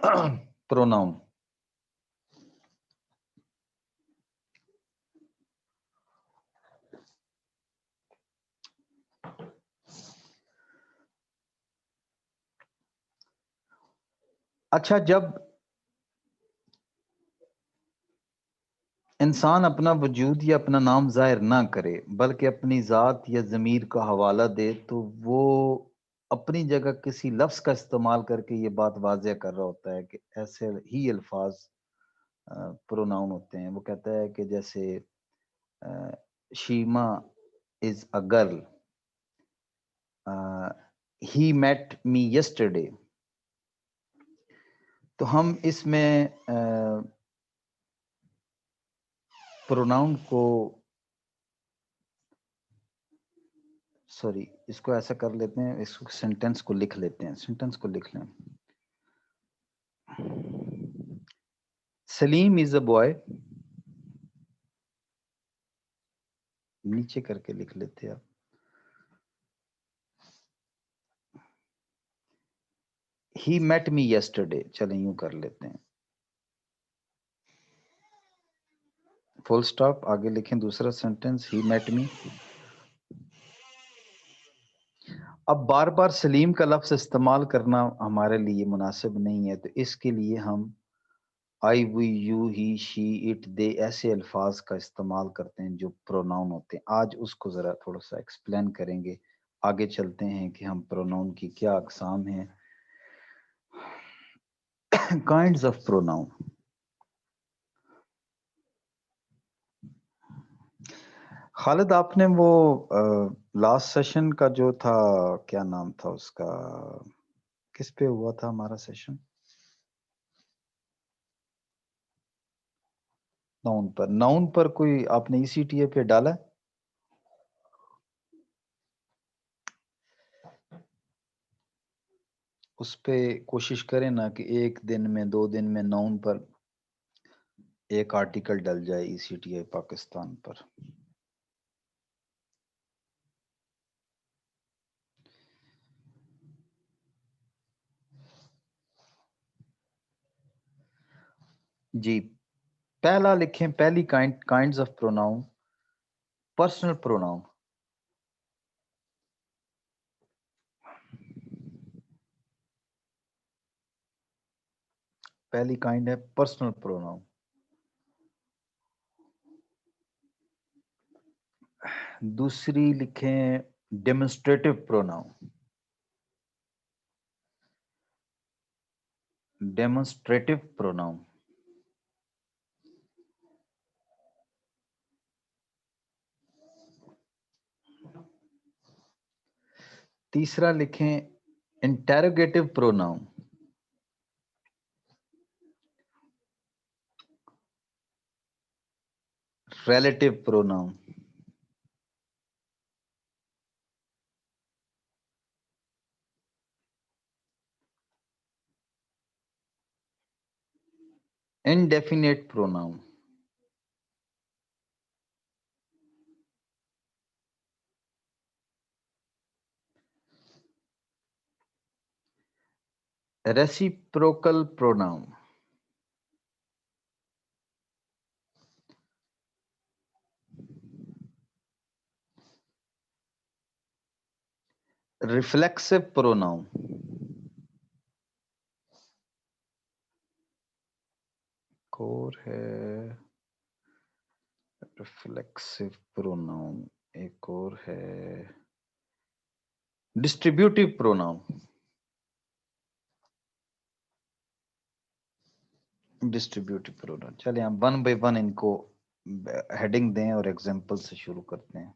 pronoun. اچھا، جب انسان اپنا وجود یا اپنا نام ظاہر نہ کرے بلکہ اپنی ذات یا ضمیر کا حوالہ دے تو وہ اپنی جگہ کسی لفظ کا استعمال کر کے یہ بات واضح کر رہا ہوتا ہے کہ ایسے ہی الفاظ پروناؤن ہوتے ہیں. وہ کہتا ہے کہ جیسے Sheema is a girl, he met me yesterday. تو ہم اس میں پروناؤن کو سوری اس کو ایسا کر لیتے ہیں، اس سینٹینس کو لکھ لیتے ہیں. سینٹینس کو لکھ لیں. سلیم از اے بوائے، نیچے کر کے لکھ لیتے ہیں آپ. ہی میٹ می یسٹرڈے، چلیں یوں کر لیتے ہیں. فل سٹاپ، آگے لکھیں دوسرا سینٹینس، ہی میٹ می. اب بار بار سلیم کا لفظ استعمال کرنا ہمارے لیے مناسب نہیں ہے، تو اس کے لیے ہم آئی، we, you, he, she, it, دے ایسے الفاظ کا استعمال کرتے ہیں جو پروناؤن ہوتے ہیں. آج اس کو ذرا تھوڑا سا ایکسپلین کریں گے. آگے چلتے ہیں کہ ہم پروناؤن کی کیا اقسام ہیں. Kinds of pronoun. خالد، آپ نے وہ لاسٹ سیشن کا جو تھا، کیا نام تھا اس کا، کس پہ ہوا تھا ہمارا سیشن؟ ناؤن پر. ناؤن پر کوئی آپ نے ای سی ٹی اے پہ ڈالا ہے؟ اس پہ کوشش کریں نا کہ ایک دن میں 2 دن میں ناؤن پر ایک آرٹیکل ڈل جائے ای سی ٹی اے پاکستان پر. جی، پہلا لکھیں، پہلی kinds of pronoun, personal pronoun. پہلی کائنڈ ہے پرسنل پروناؤن. دوسری لکھیں ڈیمونسٹریٹو پروناؤن. Demonstrative pronoun. تیسرا لکھیں interrogative pronoun. Relative pronoun. Indefinite pronoun. Reciprocal pronoun. Reflexive pronoun. اور ہے ریفلیکسو پروناؤن. ایک اور ہے ڈسٹریبیوٹیو پروناؤن. Distributive pronoun. چلیں ہم 1 بائی 1 ان کو ہیڈنگ دیں اور ایگزامپل سے شروع کرتے ہیں.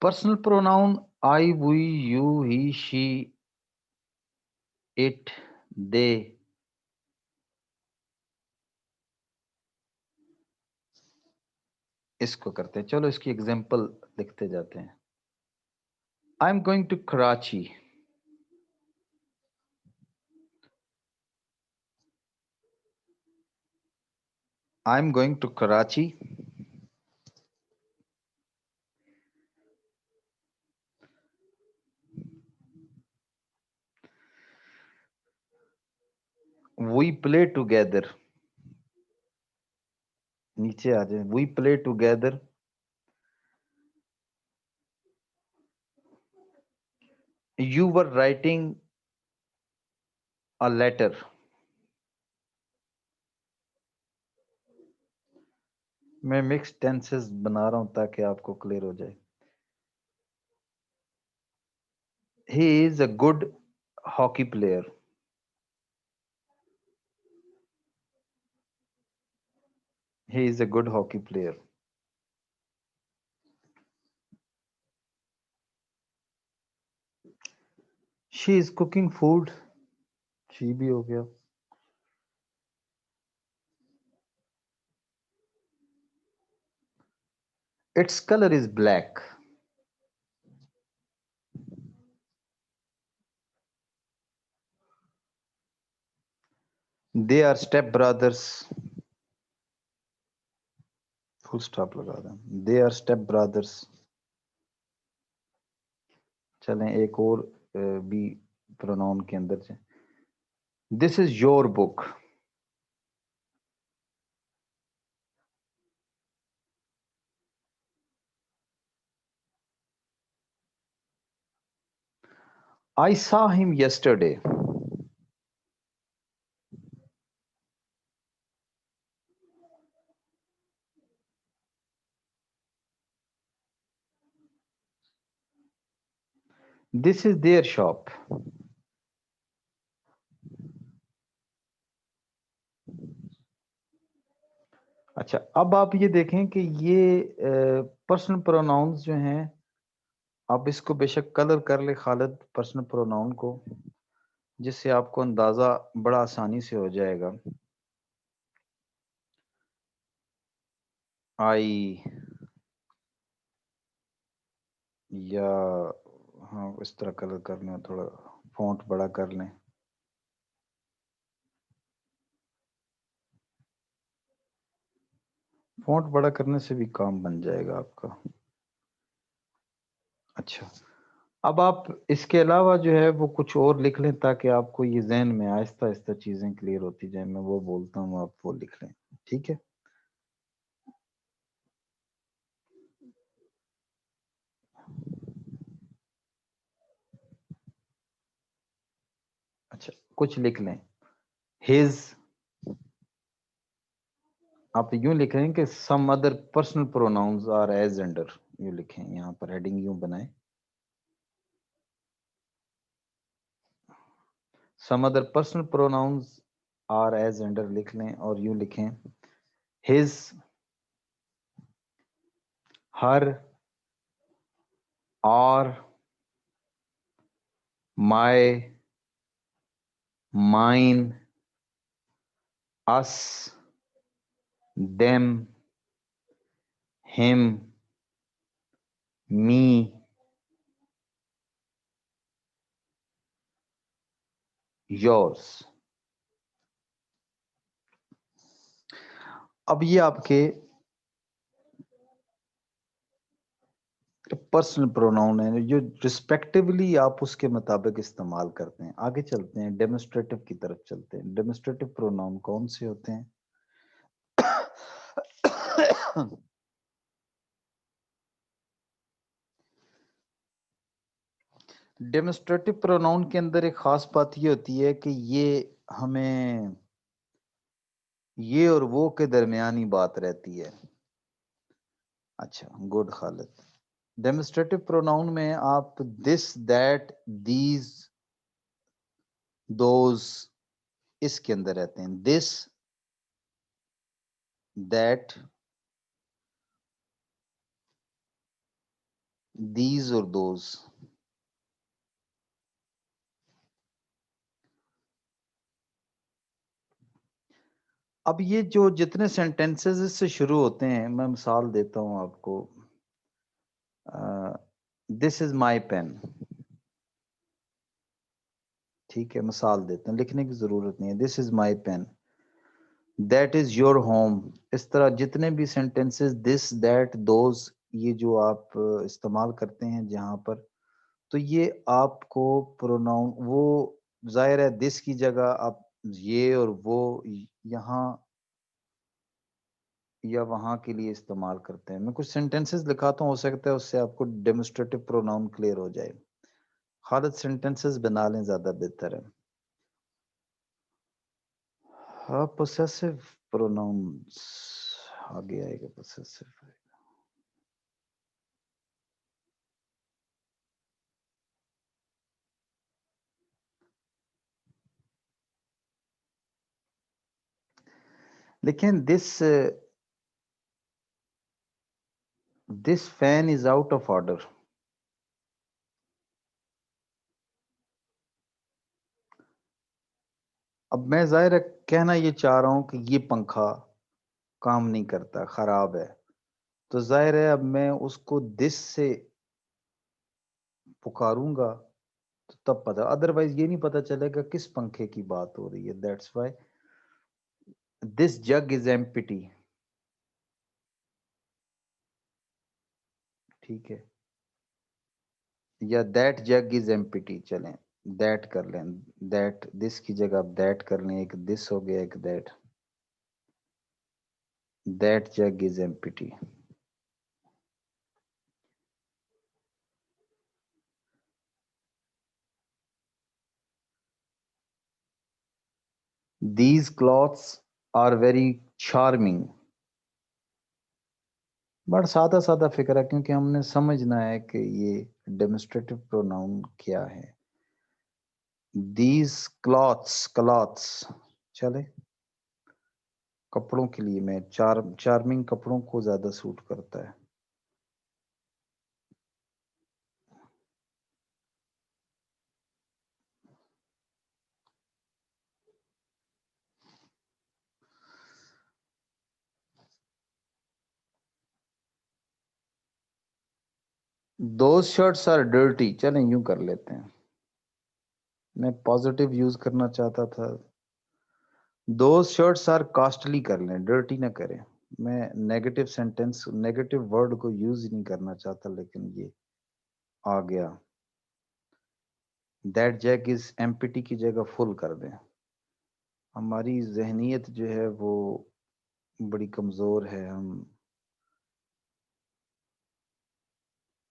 Personal pronoun I, we, you, he, she, it, they. اس کو کرتے ہیں. چلو اس کی ایگزامپل لکھتے جاتے ہیں. I am going to Karachi. I am going to Karachi. we play together. نیچے آ جائیں. We play together. You were writing a letter. میں مکس ٹینسز بنا رہا ہوں تاکہ آپ کو کلیئر ہو جائے. He is a good hockey player. He is a good hockey player. She is cooking food. She بھی ہو گیا. Its color is black. They are step brothers. Full stop لگا دیں. They are step brothers. چلیں ایک اور بھی pronoun کے اندر سے. This is your book. I saw him yesterday. This is their shop. اچھا اب آپ یہ دیکھیں کہ یہ پرسنل پروناؤنز جو ہیں آپ اس کو بے شک کلر کر لے خالد پرسنل پروناؤن کو، جس سے آپ کو اندازہ بڑا آسانی سے ہو جائے گا. آئی یا ہاں اس طرح کلر کر لیں، تھوڑا فونٹ بڑا کر لیں. فونٹ بڑا کرنے سے بھی کام بن جائے گا آپ کا. اچھا اب آپ اس کے علاوہ جو ہے وہ کچھ اور لکھ لیں تاکہ آپ کو یہ ذہن میں آہستہ آہستہ چیزیں کلیئر ہوتی جائیں. میں وہ بولتا ہوں آپ وہ لکھ لیں. ٹھیک ہے. اچھا کچھ لکھ لیں. ہز آپ یوں لکھ رہے ہیں کہ some other personal pronouns are as under, یوں لکھیں. یہاں پر ہیڈنگ یوں بنائیں. Some other personal pronouns are as under لکھ لیں اور یوں لکھیں his, her, our, my, mine, us, them, him, me, yours. اب یہ آپ کے پرسنل پروناؤن ہیں جو رسپیکٹیولی آپ اس کے مطابق استعمال کرتے ہیں. آگے چلتے ہیں، ڈیمونسٹریٹو کی طرف چلتے ہیں. ڈیمونسٹریٹو پروناؤن کون سے ہوتے ہیں؟ ڈیمونسٹریٹو پروناؤن کے اندر ایک خاص بات یہ ہوتی ہے کہ یہ ہمیں یہ اور وہ کے درمیانی بات رہتی ہے. اچھا گڈ خالد. ڈیمونسٹریٹو پروناؤن میں آپ دس، دیٹ، دیز، دوز اس کے اندر رہتے ہیں. دس، دیٹ، دیز اور دوز. اب یہ جو جتنے سینٹینسز اس سے شروع ہوتے ہیں، میں مثال دیتا ہوں آپ کو. دس از مائی پین. ٹھیک ہے مثال دیتے ہیں، لکھنے کی ضرورت نہیں ہے. This is my pen. That is your home. اس طرح جتنے بھی سینٹینسز دس، دیٹ، دوز یہ جو آپ استعمال کرتے ہیں جہاں پر، تو یہ آپ کو پروناؤن وہ ظاہر ہے دس کی جگہ آپ یہ اور وہ یہاں یا وہاں کے لیے استعمال کرتے ہیں. میں کچھ سینٹینسز لکھاتا ہوں، ہو سکتا ہے اس سے آپ کو ڈیمونسٹریٹو پروناؤن کلیئر ہو جائے. خالد سینٹینسز بنا لیں، زیادہ بہتر ہے. ہاں پوسیسو پروناؤنس آگے آئے گا. پوسیسو لیکن this fan is out of order. اب میں ظاہر ہے کہنا یہ چاہ رہا ہوں کہ یہ پنکھا کام نہیں کرتا، خراب ہے، تو ظاہر ہے اب میں اس کو دس سے پکاروں گا تو تب پتا، ادروائز یہ نہیں پتا چلے گا کس پنکھے کی بات ہو رہی ہے. دیٹس وائی دس جگ از ایمپٹی. ٹھیک ہے، یا دیٹ جگ از ایمپٹی. چلیں دیٹ کر لیں، دیٹ دس کی جگہ آپ دیٹ کر لیں. ایک دس ہو گیا، ایک that jug is empty. These clothes are very charming. بڑا سادہ سادہ فکر ہے کیونکہ ہم نے سمجھنا ہے کہ یہ ڈیمونسٹریٹو پروناؤن کیا ہے. دیز کلاتھس چلے کپڑوں کے لیے میں چارمنگ کپڑوں کو زیادہ سوٹ کرتا ہے. Those shirts are dirty. چلیں یوں کر لیتے ہیں، میں پازیٹیو یوز کرنا چاہتا تھا. دوز شرٹس آر کاسٹلی کر لیں، ڈرٹی نہ کریں. میں نیگیٹو سینٹینس، نیگیٹو ورڈ کو یوز ہی نہیں کرنا چاہتا، لیکن یہ آ گیا. دیٹ جیگ از ایمپٹی کی جگہ فل کر دیں. ہماری ذہنیت جو ہے وہ بڑی کمزور ہے، ہم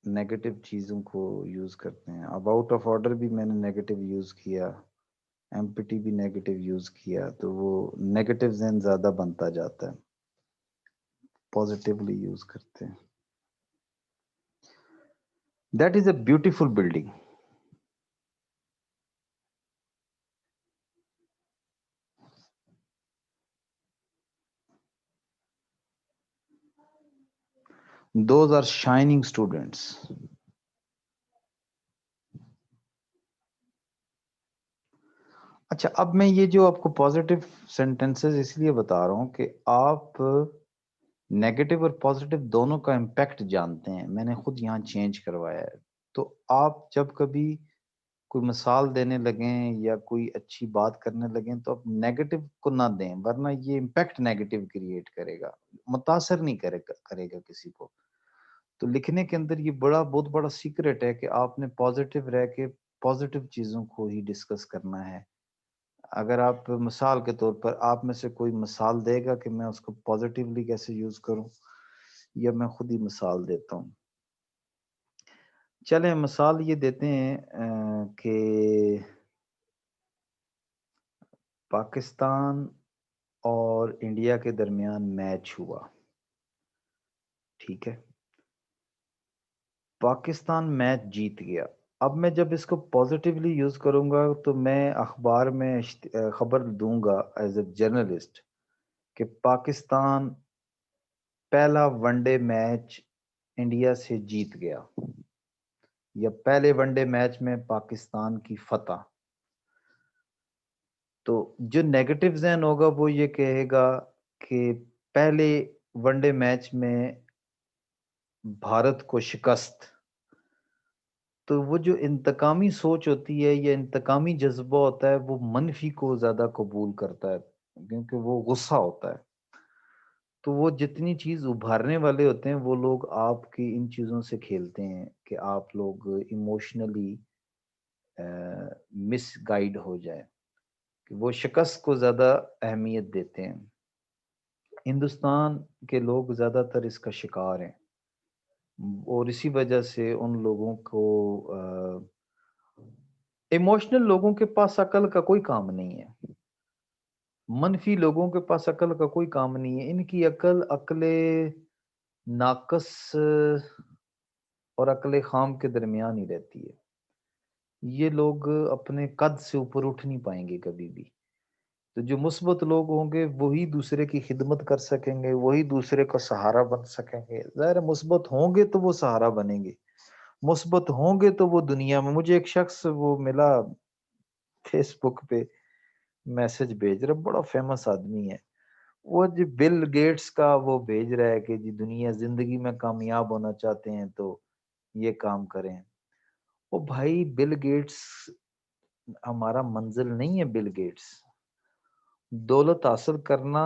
نیگیٹو چیزوں کو یوز کرتے ہیں. اب آؤٹ آف آرڈر بھی میں نے نیگیٹو یوز کیا، ایمپٹی بھی نیگیٹو یوز کیا، تو وہ نیگیٹو ذہن زیادہ بنتا جاتا ہے. پازیٹیولی یوز کرتے ہیں. That is a beautiful building. Those are shining students. اچھا اب میں یہ جو آپ کو پازیٹیو سینٹینسز اس لیے بتا رہا ہوں کہ آپ نیگیٹو اور پازیٹیو دونوں کا امپیکٹ جانتے ہیں. میں نے خود یہاں چینج کروایا ہے. تو آپ جب کبھی کوئی مثال دینے لگیں یا کوئی اچھی بات کرنے لگیں تو آپ نیگیٹو کو نہ دیں، ورنہ یہ امپیکٹ نیگیٹو کریٹ کرے گا، متاثر نہیں کرے گا کسی کو. تو لکھنے کے اندر یہ بہت بڑا سیکرٹ ہے کہ آپ نے پازیٹیو رہ کے پازیٹیو چیزوں کو ہی ڈسکس کرنا ہے. اگر آپ مثال کے طور پر آپ میں سے کوئی مثال دے گا کہ میں اس کو پازیٹیولی کیسے یوز کروں، یا میں خود ہی مثال دیتا ہوں. چلیں مثال یہ دیتے ہیں کہ پاکستان اور انڈیا کے درمیان میچ ہوا. ٹھیک ہے، پاکستان میچ جیت گیا. اب میں جب اس کو پازیٹیولی یوز کروں گا تو میں اخبار میں خبر دوں گا ایز اے جرنلسٹ کہ پاکستان پہلا ون ڈے میچ انڈیا سے جیت گیا، یا پہلے ون ڈے میچ میں پاکستان کی فتح. تو جو نیگیٹو ذہن ہوگا وہ یہ کہے گا کہ پہلے ون ڈے میچ میں بھارت کو شکست. تو وہ جو انتقامی سوچ ہوتی ہے یا انتقامی جذبہ ہوتا ہے وہ منفی کو زیادہ قبول کرتا ہے، کیونکہ وہ غصہ ہوتا ہے. تو وہ جتنی چیز ابھارنے والے ہوتے ہیں وہ لوگ آپ کی ان چیزوں سے کھیلتے ہیں کہ آپ لوگ ایموشنلی مس گائیڈ ہو جائے. کہ وہ شکست کو زیادہ اہمیت دیتے ہیں. ہندوستان کے لوگ زیادہ تر اس کا شکار ہیں، اور اسی وجہ سے ان لوگوں کو ایموشنل لوگوں کے پاس عقل کا کوئی کام نہیں ہے، منفی لوگوں کے پاس عقل کا کوئی کام نہیں ہے. ان کی عقل ناقص اور عقل خام کے درمیان ہی رہتی ہے. یہ لوگ اپنے قد سے اوپر اٹھ نہیں پائیں گے کبھی بھی. تو جو مثبت لوگ ہوں گے وہی دوسرے کی خدمت کر سکیں گے، وہی دوسرے کا سہارا بن سکیں گے. ظاہر ہے مثبت ہوں گے تو وہ سہارا بنیں گے، مثبت ہوں گے تو وہ دنیا میں. مجھے ایک شخص وہ ملا فیس بک پہ، میسج بھیج رہا، بڑا فیمس آدمی ہے وہ، جی بل گیٹس کا وہ بھیج رہا ہے کہ جی دنیا زندگی میں کامیاب ہونا چاہتے ہیں تو یہ کام کریں. وہ بھائی بل گیٹس ہمارا منزل نہیں ہے. بل گیٹس دولت حاصل کرنا،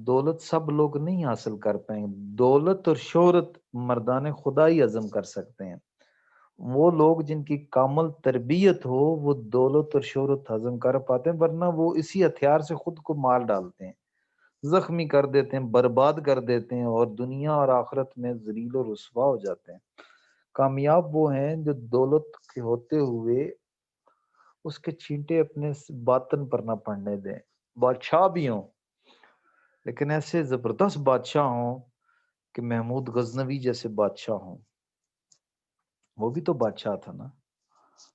دولت سب لوگ نہیں حاصل کر پائیں. دولت اور شہرت مردان خدا ہی عزم کر سکتے ہیں. وہ لوگ جن کی کامل تربیت ہو وہ دولت اور شہرت ہضم کر پاتے ہیں، ورنہ وہ اسی ہتھیار سے خود کو مار ڈالتے ہیں، زخمی کر دیتے ہیں، برباد کر دیتے ہیں، اور دنیا اور آخرت میں ذلیل و رسوا ہو جاتے ہیں. کامیاب وہ ہیں جو دولت کے ہوتے ہوئے اس کے چھینٹے اپنے باطن پر نہ پڑنے دیں. بادشاہ بھی ہوں لیکن ایسے زبردست بادشاہ ہوں کہ محمود غزنوی جیسے بادشاہ ہوں. وہ بھی تو بادشاہ تھا نا.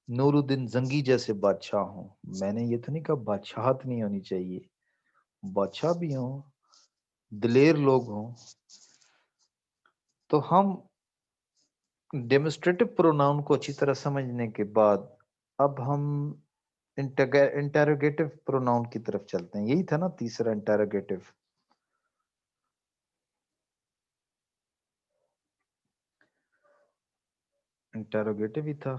نور الدین زنگی جیسے بادشاہ ہوں. میں نے یہ تو نہیں کہا بادشاہت نہیں ہونی چاہیے، بادشاہ بھی ہوں، دلیر لوگ ہوں. تو ہم ڈیمونسٹریٹو پروناؤن کو اچھی طرح سمجھنے کے بعد اب ہم انٹروگیٹو پروناؤن کی طرف چلتے ہیں. یہی تھا نا تیسرا انٹروگیٹو. انٹروگیٹو ہی تھا.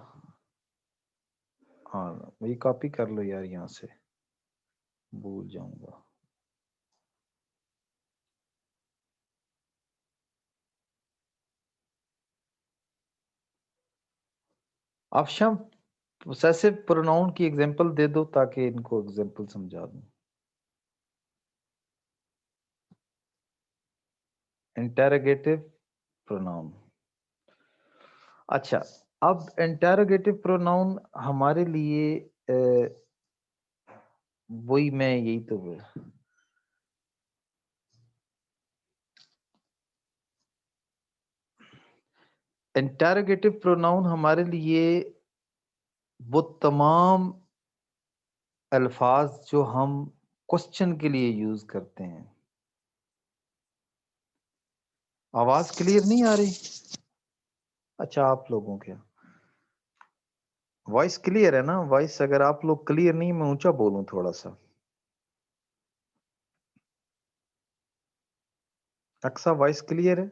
ہاں وہی کاپی کر لو یار، یہاں سے بھول جاؤں گا. آپ شام پوسیسو پروناؤن کی ایگزامپل دے دو تاکہ ان کو ایگزامپل سمجھا دوں. Interrogative pronoun. اچھا، اب انٹروگیٹو پروناؤن ہمارے لیے وہی میں یہی تو انٹروگیٹو پروناؤن ہمارے لیے وہ تمام الفاظ جو ہم کوسچن کے لیے یوز کرتے ہیں. آواز کلیئر نہیں آ رہی؟ اچھا آپ لوگوں کے وائس کلیئر ہے نا؟ وائس اگر آپ لوگ کلیئر نہیں، میں اونچا بولوں تھوڑا سا. اکثر وائس کلیئر ہے؟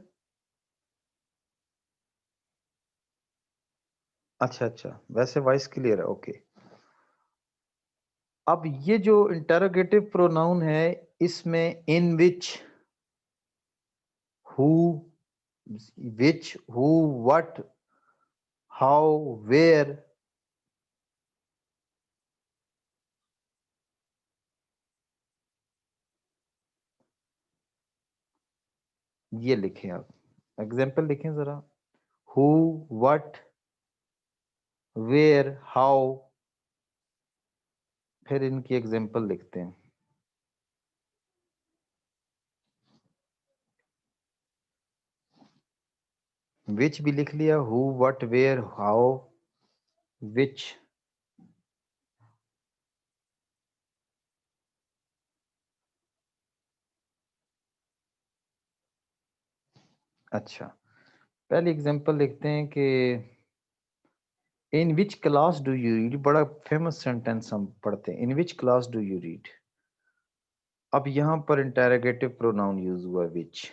اچھا اچھا، ویسے وائس کلیئر ہے، اوکے. اب یہ جو انٹروگیٹو پروناؤن ہے اس میں ان وچ، ہو، وچ، ہو، وٹ، ہاؤ، ویئر، یہ لکھیں. آپ ایگزامپل لکھیں ذرا. ہو، وٹ، ویئر، ہاؤ، پھر ان کی ایگزامپل لکھتے ہیں. وچ بھی لکھ لیا، ہو، وٹ، ویئر، ہاؤ، وچ. اچھا، پہلی ایگزامپل لکھتے ہیں کہ ان وچ کلاس ڈو یو ریڈ. بڑا فیمس سینٹینس ہم پڑھتے ہیں، ان وچ کلاس ڈو یو ریڈ. اب یہاں پر انٹروگیٹو پروناؤن یوز ہوا وچ.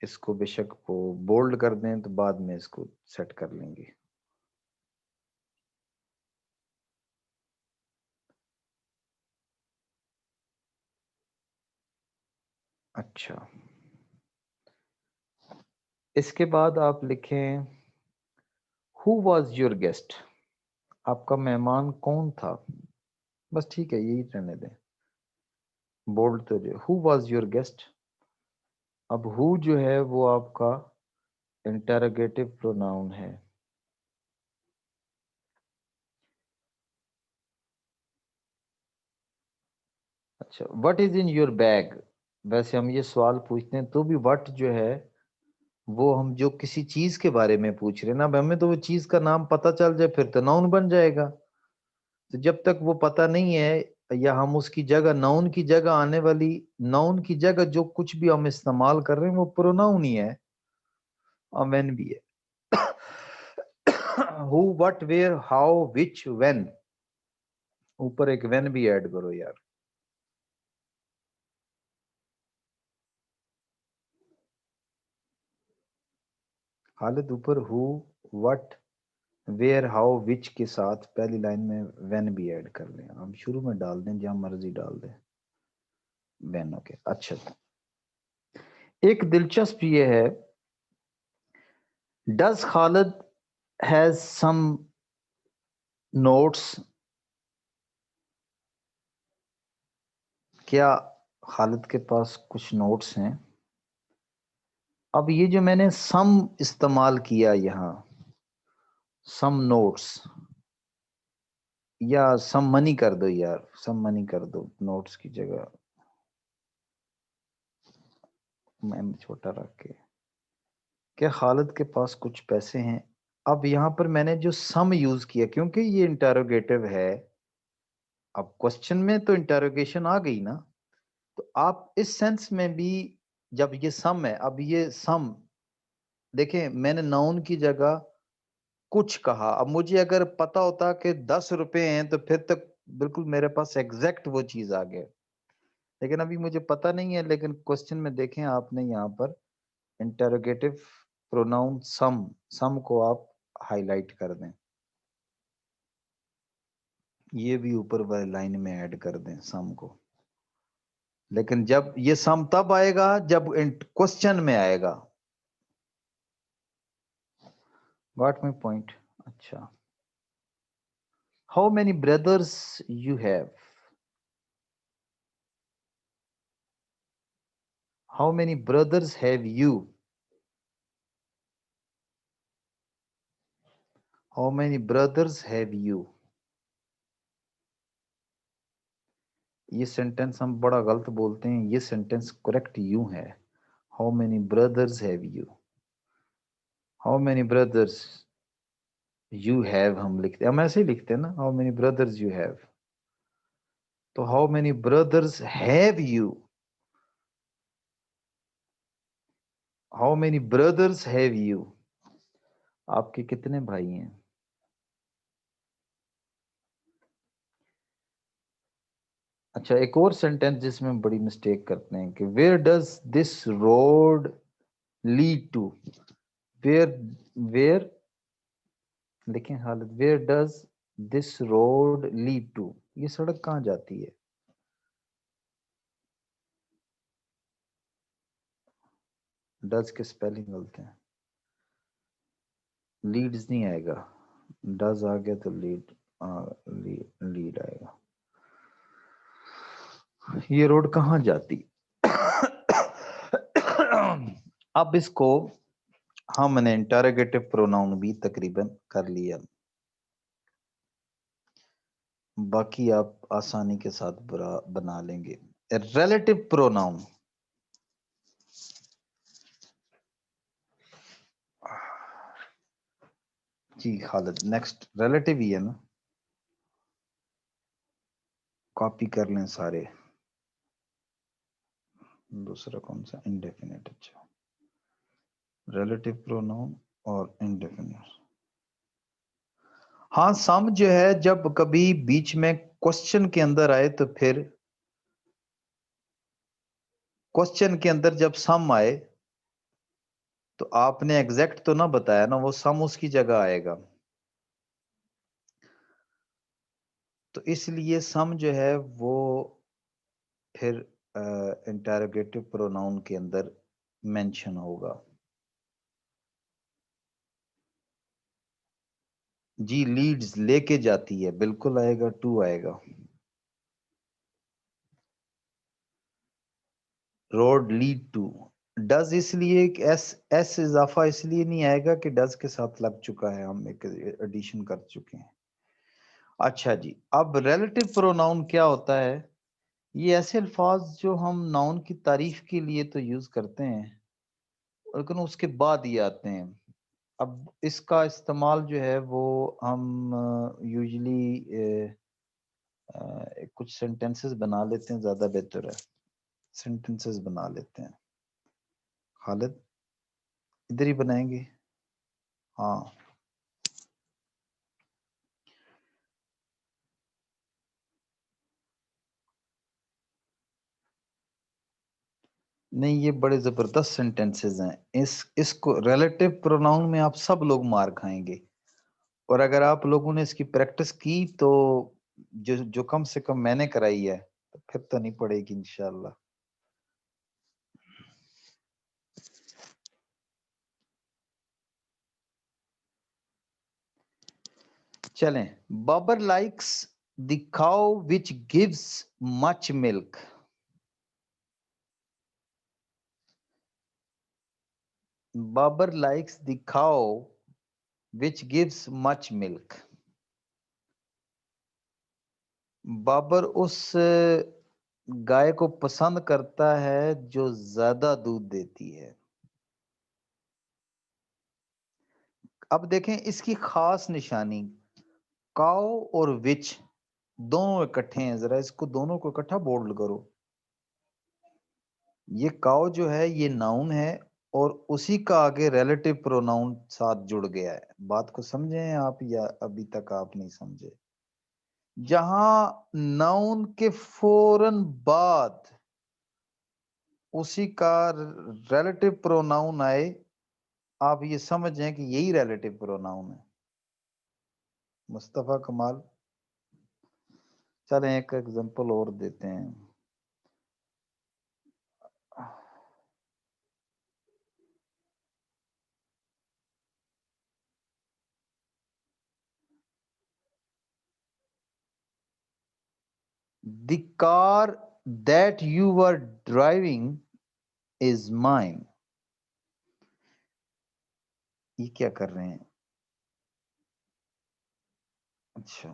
اس کو بے شک وہ بولڈ کر دیں تو بعد میں اس کو سیٹ کر لیں گے. اچھا، اس کے بعد آپ لکھیں ہو واز یور گیسٹ. آپ کا مہمان کون تھا؟ بس ٹھیک ہے یہی رہنے دیں. بولڈ تو جو ہو واز یور گیسٹ. اب ہو جو ہے وہ آپ کا انٹروگیٹو پروناؤن ہے. اچھا what is in your bag. ویسے ہم یہ سوال پوچھتے ہیں تو بھی وٹ جو ہے وہ ہم جو کسی چیز کے بارے میں پوچھ رہے ہیں نا. اب ہمیں تو وہ چیز کا نام پتہ چل جائے پھر تو ناؤن بن جائے گا. تو جب تک وہ پتہ نہیں ہے یا ہم اس کی جگہ ناؤن کی جگہ آنے والی ناؤن کی جگہ جو کچھ بھی ہم استعمال کر رہے ہیں وہ پروناؤن ہی ہے اور وین بھی ہے. Who what where how which when. اوپر ایک وین بھی ایڈ کرو یار. حالت اوپر who what where how which کے ساتھ پہلی لائن میں وین بھی ایڈ کر لیں. ہم شروع میں ڈال دیں جہاں مرضی ڈال دیں وین. اوکے اچھا. ایک دلچسپ یہ ہے does Khalid has some notes. کیا خالد کے پاس کچھ نوٹس ہیں. اب یہ جو میں نے سم استعمال کیا یہاں سم نوٹس یا سم منی کر دو یار. سم منی کر دو نوٹس کی جگہ میں چھوٹا رکھ کے. کیا خالد کے پاس کچھ پیسے ہیں. اب یہاں پر میں نے جو سم یوز کیا کیونکہ یہ انٹروگیٹو ہے. اب کوشچن میں تو انٹروگیشن آ گئی نا. تو آپ اس سینس میں بھی جب یہ سم ہے. اب یہ سم دیکھیں میں نے ناؤن کی جگہ کچھ کہا. اب مجھے اگر پتا ہوتا کہ 10 روپے ہیں تو پھر تک بالکل میرے پاس ایگزیکٹ وہ چیز آ گئے. لیکن ابھی مجھے پتا نہیں ہے. لیکن کوشچن میں دیکھیں آپ نے یہاں پر انٹروگیٹو پروناؤن سم کو آپ ہائی لائٹ کر دیں. یہ بھی اوپر والی لائن میں ایڈ کر دیں سم کو. لیکن جب یہ سم تب آئے گا جب کوشچن میں آئے گا. What my point. اچھا how many brothers you have. How many brothers have you. How many brothers have you. یہ سینٹینس ہم بڑا غلط بولتے ہیں. یہ سینٹینس کریکٹ یوں ہے how many brothers have you. How many brothers you have ہم لکھتے ہیں. ہم ایسے ہی لکھتے ہیں نا how many brothers you have. تو how many brothers have you. How many brothers have you. آپ کے کتنے بھائی ہیں. اچھا ایک اور سینٹینس جس میں بڑی مسٹیک کرتے ہیں کہ where does this road lead to. Where where لکھیں حالت where does this road lead to. یہ سڑک کہاں جاتی ہے. ڈز کے سپیلنگ غلط ہیں. لیڈز نہیں آئے گا. ڈز آ گیا تو لیڈ آئے گا. یہ روڈ کہاں جاتی. اب اس کو ہم نے انٹروگیٹو پروناؤن بھی تقریباً کر لیا. باقی آپ آسانی کے ساتھ بنا لیں گے. Relative pronoun. جی خالد نیکسٹ ریلیٹو ہی ہے نا. کاپی کر لیں سارے. دوسرا کون سا انڈیفینٹ. اچھا ریلیٹو پروناؤن اور انڈیفینٹ. ہاں سم جو ہے جب کبھی بیچ میں کوشچن کے اندر آئے تو پھر کوشچن کے اندر جب سم آئے تو آپ نے ایگزیکٹ تو نہ بتایا نا. وہ سم اس کی جگہ آئے گا. تو اس لیے سم جو ہے وہ پھر انٹروگیٹو پروناؤن کے اندر مینشن ہوگا. جی لیڈز لے کے جاتی ہے بالکل آئے گا. ٹو آئے گا. Road lead to. ڈز اس لیے ایس اضافہ اس لیے نہیں آئے گا کہ ڈز کے ساتھ لگ چکا ہے, ہم ایک ایڈیشن کر چکے ہیں. اچھا جی, اب ریلیٹو پروناؤن کیا ہوتا ہے؟ یہ ایسے الفاظ جو ہم ناؤن کی تعریف کے لیے تو یوز کرتے ہیں لیکن اس کے بعد یہ آتے ہیں. اب اس کا استعمال جو ہے وہ ہم یوزلی کچھ سینٹینسز بنا لیتے ہیں, زیادہ بہتر ہے سینٹینسز بنا لیتے ہیں. خالد ادھر ہی بنائیں گے. ہاں نہیں, یہ بڑے زبردست سینٹینسز ہیں. اس کو ریلیٹو پروناؤن میں آپ سب لوگ مار کھائیں گے, اور اگر آپ لوگوں نے اس کی پریکٹس کی تو جو کم سے کم میں نے کرائی ہے تو پھر تو نہیں پڑے گی انشاءاللہ. چلیں, Babar likes the cow which gives much milk. Babar likes the cow which gives much milk. Babar اس گائے کو پسند کرتا ہے جو زیادہ دودھ دیتی ہے. اب دیکھیں اس کی خاص نشانی, کاؤ اور وچ دونوں اکٹھے ہیں. ذرا اس کو دونوں کو اکٹھا بولڈ کرو. یہ کاؤ جو ہے یہ ناؤن ہے اور اسی کا آگے ریلیٹو پروناؤن ساتھ جڑ گیا ہے. بات کو سمجھیں آپ یا ابھی تک آپ نہیں سمجھے؟ جہاں ناؤن کے فوراً بعد اسی کا ریلیٹو پروناؤن آئے, آپ یہ سمجھیں کہ یہی ریلیٹو پروناؤن ہے. مصطفیٰ کمال, چلیں ایک ایگزامپل اور دیتے ہیں. The car that you were driving is mine. یہ کیا کر رہے ہیں؟ اچھا,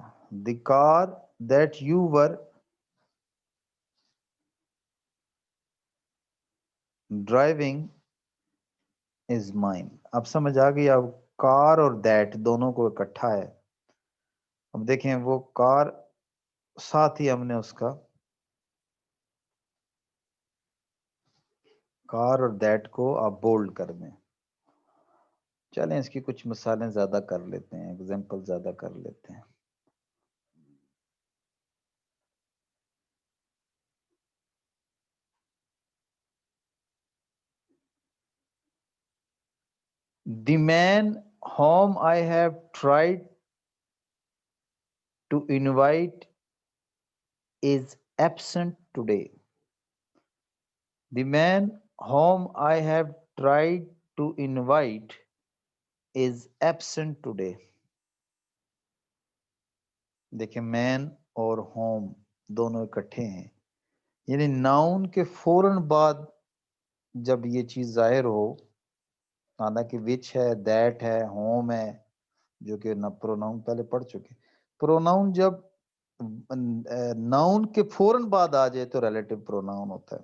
the car that you were driving is mine. اب سمجھ آ گئی. اب کار اور دیٹ دونوں کو اکٹھا ہے. اب دیکھیں وہ کار ساتھ ہی ہم نے اس کا کار اور دیٹ کو آپ بولڈ کر دیں. چلیں اس کی کچھ مثالیں زیادہ کر لیتے ہیں, ایگزامپل زیادہ کر لیتے ہیں. The man whom I have tried to invite is absent today. The man whom I have tried to invite is absent today. دیکھیں مین اور ہوم دونوں اکٹھے ہیں, یعنی ناؤن کے فوراً بعد جب یہ چیز ظاہر ہو, حالانکہ وچ ہے, دیٹ ہے, ہوم ہے, جو کہ پروناؤن پہلے پڑھ چکے. پروناؤن جب ناؤن کے فوراً بعد آ جائے تو ریلیٹو پروناؤن ہوتا ہے.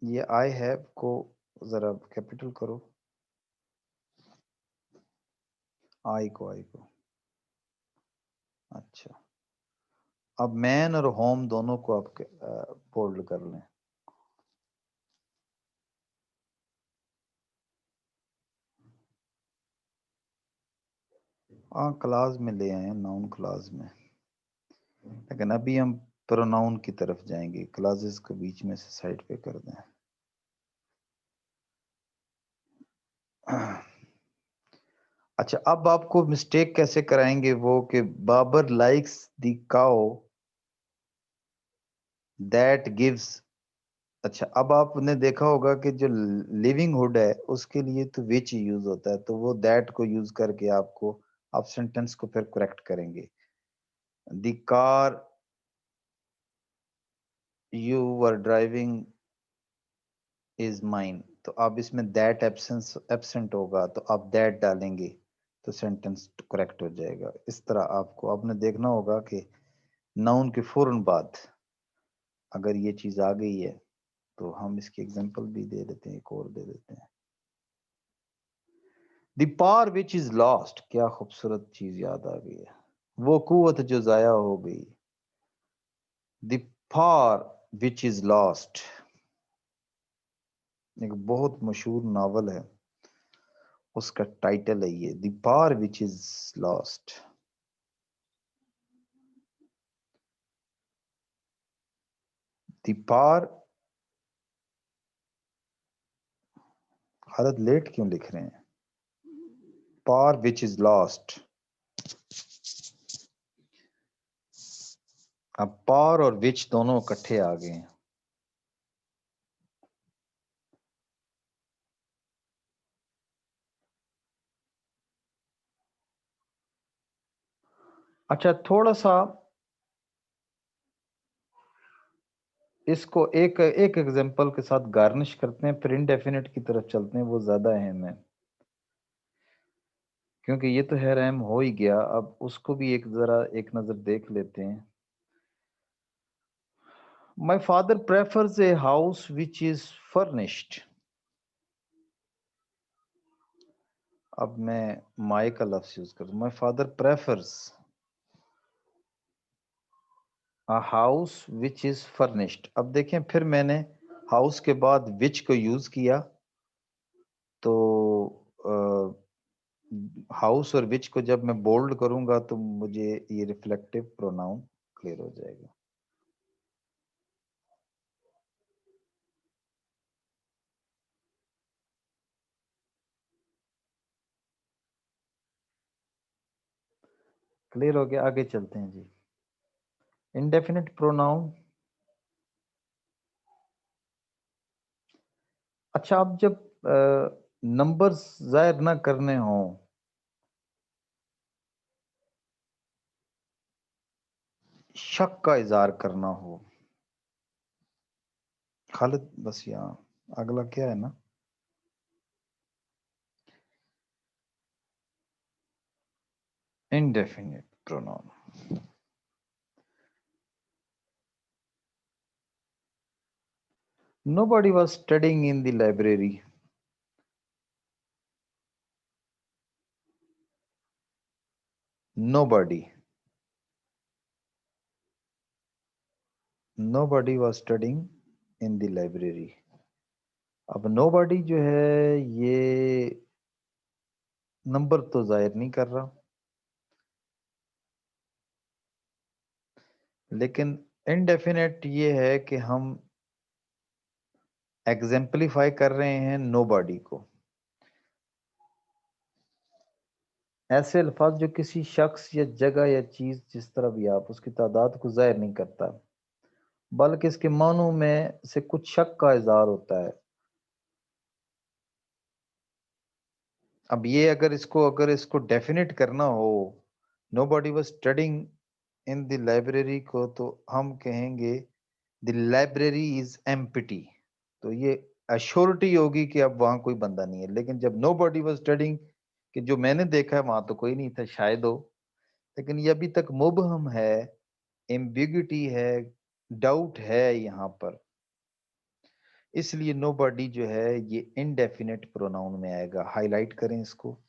یہ آئی ہیو کو ذرا کیپیٹل کرو, آئی کو اچھا, اب مین اور ہوم دونوں کو آپ بولڈ کر لیں. ہاں کلاس میں لے آئے, ناؤن کلاس میں, لیکن ابھی ہم پروناؤن کی طرف جائیں گے. کلاسز کو بیچ میں سے سائڈ پہ کر دیں. اچھا, اب آپ کو مسٹیک کیسے کرائیں گے وہ کہ Babar likes the cow that gives. اچھا, اب آپ نے دیکھا ہوگا کہ جو لیونگ ہوڈ ہے اس کے لیے تو وچ یوز ہوتا ہے, تو وہ دیٹ کو یوز کر کے آپ سینٹینس کو پھر کریکٹ کریں گے. دی کار you were driving is mine, تو اب اس میں that absent ہوگا تو آپ that ڈالیں گے تو سینٹنس کریکٹ ہو جائے گا. اس طرح آپ نے دیکھنا ہوگا کہ ناؤن کے فوراً بعد اگر یہ چیز آ گئی ہے تو ہم اس کی ایگزامپل بھی دے دیتے ہیں، ایک اور دے دیتے ہیں. دی پار وچ از لاسٹ، کیا خوبصورت چیز یاد آ گئی ہے، وہ قوت جو ضائع ہو گئی. دی پار وچ از لاسٹ ایک بہت مشہور ناول ہے، اس کا ٹائٹل ہے یہ، دی پار وچ از لاسٹ. دی پار، حالت لیٹ کیوں لکھ رہے ہیں؟ پار وچ از لاسٹ. اب پار اور وچ دونوں اکٹھے آ گئے ہیں. اچھا تھوڑا سا اس کو ایک ایگزامپل کے ساتھ گارنش کرتے ہیں، پھر انڈیفینٹ کی طرف چلتے ہیں، وہ زیادہ اہم ہے کیونکہ یہ تو ہے اہم ہو ہی گیا. اب اس کو بھی ایک نظر دیکھ لیتے ہیں. My father prefers a house which is furnished. اب میں مائی کا لفظ یوز کروں، my father prefers a house which is furnished. اب دیکھیں پھر میں نے ہاؤس کے بعد which کو یوز کیا تو ہاؤس اور which کو جب میں بولڈ کروں گا تو مجھے یہ ریفلیکٹیو پروناؤن کلیئر ہو جائے گا. کلیئر ہو گیا، آگے چلتے ہیں جی. Indefinite pronoun. اچھا اب جب نمبرز ظاہر نہ کرنے ہوں، شک کا اظہار کرنا ہو، خالد بس یہاں اگلا کیا ہے نا، indefinite pronoun. Nobody was studying in the library. Nobody. Nobody was studying in the library. اب nobody جو ہے یہ نمبر تو ظاہر نہیں کر رہا، لیکن انڈیفینٹ یہ ہے کہ ہم ایگزمپلیفائی کر رہے ہیں nobody کو. ایسے الفاظ جو کسی شخص یا جگہ یا چیز، جس طرح بھی آپ اس کی تعداد کو ظاہر نہیں کرتا بلکہ اس کے معنوں میں سے کچھ شک کا اظہار ہوتا ہے. اب یہ اگر اس کو ڈیفینیٹ کرنا ہو، nobody was studying in the library کو، تو ہم کہیں گے دی لائبریری از ایمپٹی. تو یہ ایشورٹی ہوگی کہ اب وہاں کوئی بندہ نہیں ہے. لیکن جب نو باڈی واز اسٹڈنگ کہ جو میں نے دیکھا ہے وہاں تو کوئی نہیں تھا، شاید ہو، لیکن یہ ابھی تک مبہم ہے، ایمبیگوٹی ہے، ڈاؤٹ ہے یہاں پر. اس لیے نو باڈی جو ہے یہ انڈیفینٹ پروناؤن میں آئے گا. ہائی لائٹ کریں اس کو.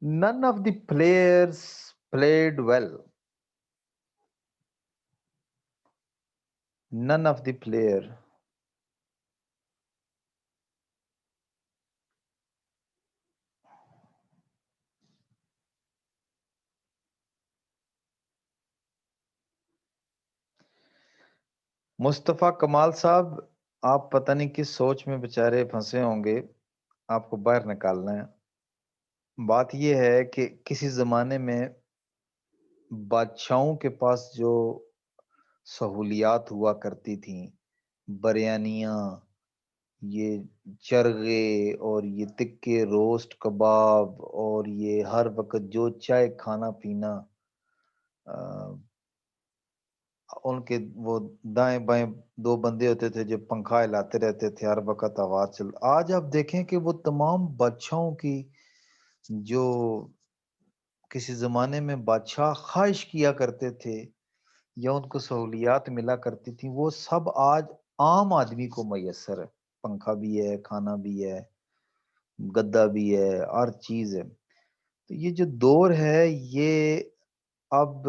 None of the players played well. None of the player. مصطفیٰ کمال صاحب، آپ پتہ نہیں کس سوچ میں بےچارے پھنسے ہوں گے، آپ کو باہر نکالنا ہے. بات یہ ہے کہ کسی زمانے میں بادشاہوں کے پاس جو سہولیات ہوا کرتی تھیں، بریانیاں، یہ چرغے اور یہ تکے روسٹ کباب اور یہ ہر وقت جو چائے کھانا پینا، ان کے وہ دائیں بائیں دو بندے ہوتے تھے جو پنکھا ہلاتے رہتے تھے، ہر وقت آواز چل. آج آپ دیکھیں کہ وہ تمام بادشاہوں کی جو کسی زمانے میں بادشاہ خواہش کیا کرتے تھے یا ان کو سہولیات ملا کرتی تھی، وہ سب آج عام آدمی کو میسر ہے. پنکھا بھی ہے، کھانا بھی ہے، گدا بھی ہے، ہر چیز ہے. تو یہ جو دور ہے یہ اب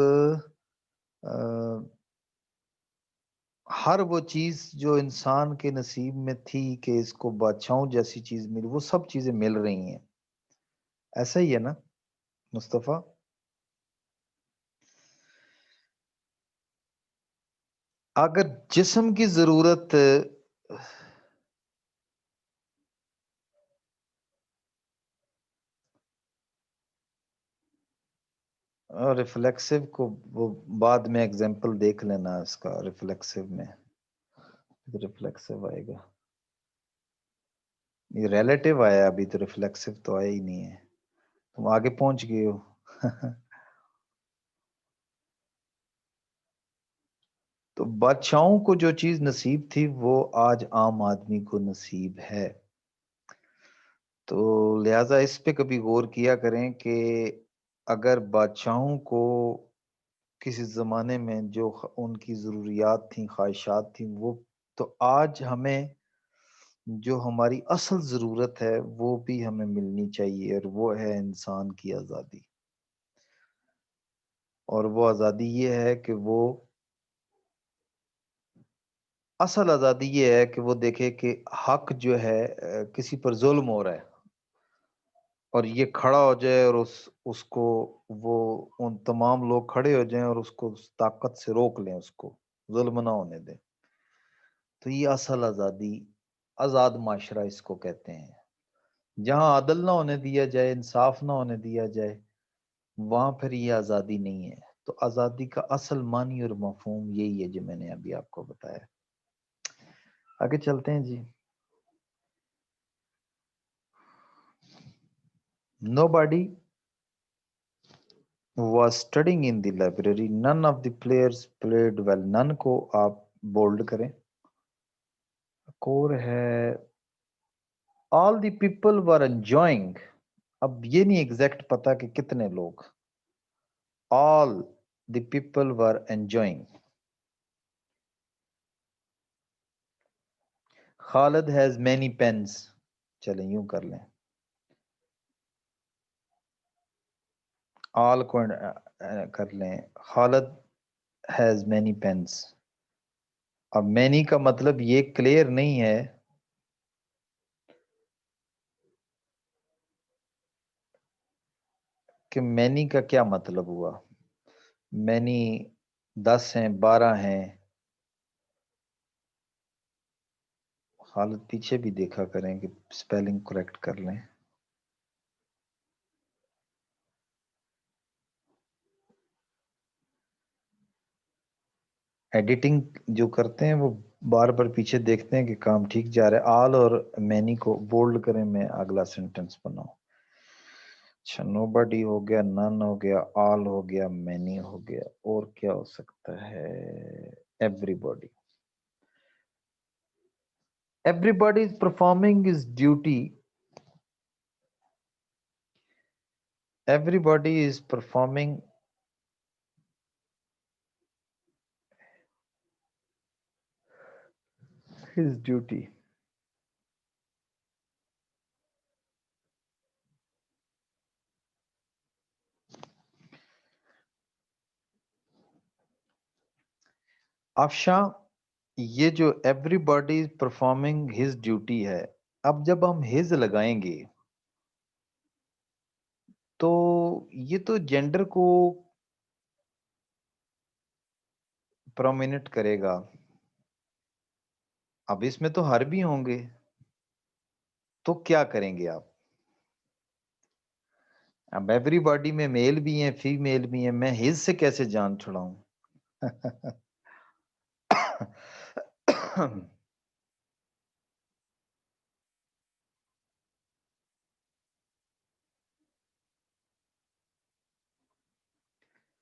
ہر وہ چیز جو انسان کے نصیب میں تھی کہ اس کو بادشاہوں جیسی چیز ملی، وہ سب چیزیں مل رہی ہیں. ایسا ہی ہے نا مصطفیٰ؟ اگر جسم کی ضرورت ریفلیکسو کو وہ بعد میں ایگزامپل دیکھ لینا اس کا، ریفلیکسو میں ریفلیکسو آئے گا. یہ ریلیٹیو آیا، ابھی تو ریفلیکسو تو آیا ہی نہیں ہے. تم آگے پہنچ گئے ہو. تو بادشاہوں کو جو چیز نصیب تھی وہ آج عام آدمی کو نصیب ہے. تو لہٰذا اس پہ کبھی غور کیا کریں کہ اگر بادشاہوں کو کسی زمانے میں جو ان کی ضروریات تھیں، خواہشات تھیں، وہ تو آج ہمیں جو ہماری اصل ضرورت ہے وہ بھی ہمیں ملنی چاہیے، اور وہ ہے انسان کی آزادی. اور وہ آزادی یہ ہے کہ وہ اصل آزادی یہ ہے کہ وہ دیکھے کہ حق جو ہے کسی پر ظلم ہو رہا ہے، اور یہ کھڑا ہو جائے اور اس کو وہ ان تمام لوگ کھڑے ہو جائیں اور اس کو اس طاقت سے روک لیں، اس کو ظلم نہ ہونے دیں. تو یہ اصل آزادی، آزاد معاشرہ اس کو کہتے ہیں. جہاں عدل نہ ہونے دیا جائے، انصاف نہ ہونے دیا جائے، وہاں پھر یہ آزادی نہیں ہے. تو آزادی کا اصل معنی اور مفہوم یہی ہے جو میں نے ابھی آپ کو بتایا. آگے چلتے ہیں جی. Nobody was studying in the library. None of the players played well. None کو آپ بولڈ کریں. کور ہے all the people were enjoying. اب یہ نہیں ایگزیکٹ پتا کہ کتنے لوگ. all the people were enjoying. Khalid has many pens. چلیں یوں کر لیں. all کو کر لیں. خالد has many pens. اب many کا مطلب یہ کلیئر نہیں ہے کہ مینی کا کیا مطلب ہوا. مینی 10 ہیں، 12 ہیں. خالد پیچھے بھی دیکھا کریں کہ سپیلنگ کریکٹ کر لیں. ایڈیٹنگ جو کرتے ہیں وہ بار بار پیچھے دیکھتے ہیں کہ کام ٹھیک جا رہا ہے. آل اور مینی کو بولڈ کریں، میں اگلا سینٹنس بناؤں. اچھا، نو بڈی ہو گیا، نن ہو گیا، آل ہو گیا، مینی ہو گیا. اور کیا ہو سکتا ہے؟ Everybody. Everybody is performing his duty. Everybody is performing his duty. Afshan, یہ جو everybody performing his duty ہے، اب جب ہم ہز لگائیں گے تو یہ تو جینڈر کو پرومیننٹ کرے گا. اب اس میں تو ہر بھی ہوں گے، تو کیا کریں گے آپ؟ اب ایوری باڈی میں میل بھی ہیں، فیمیل بھی ہیں، میں ہز سے کیسے جان چھڑاؤں؟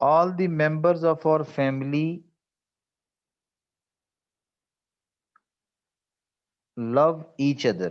all the members of our family love each other।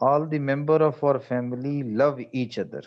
all the member of our family love each other।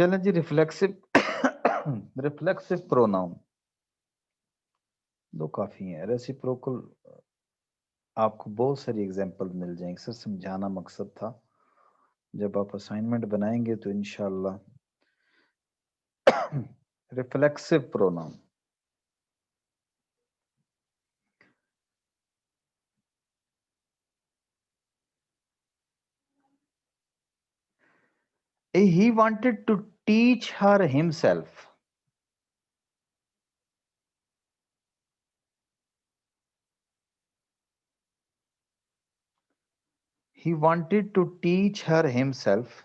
چلیں جی، ریفلیکسو ریفلیکسو پروناؤن دو کافی ہیں. ریسیپروکل آپ کو بہت ساری ایگزامپل مل جائیں گے، سر سمجھانا مقصد تھا. جب آپ اسائنمنٹ بنائیں گے تو انشاءاللہ reflexive pronoun. He wanted to teach her himself. He wanted to teach her himself.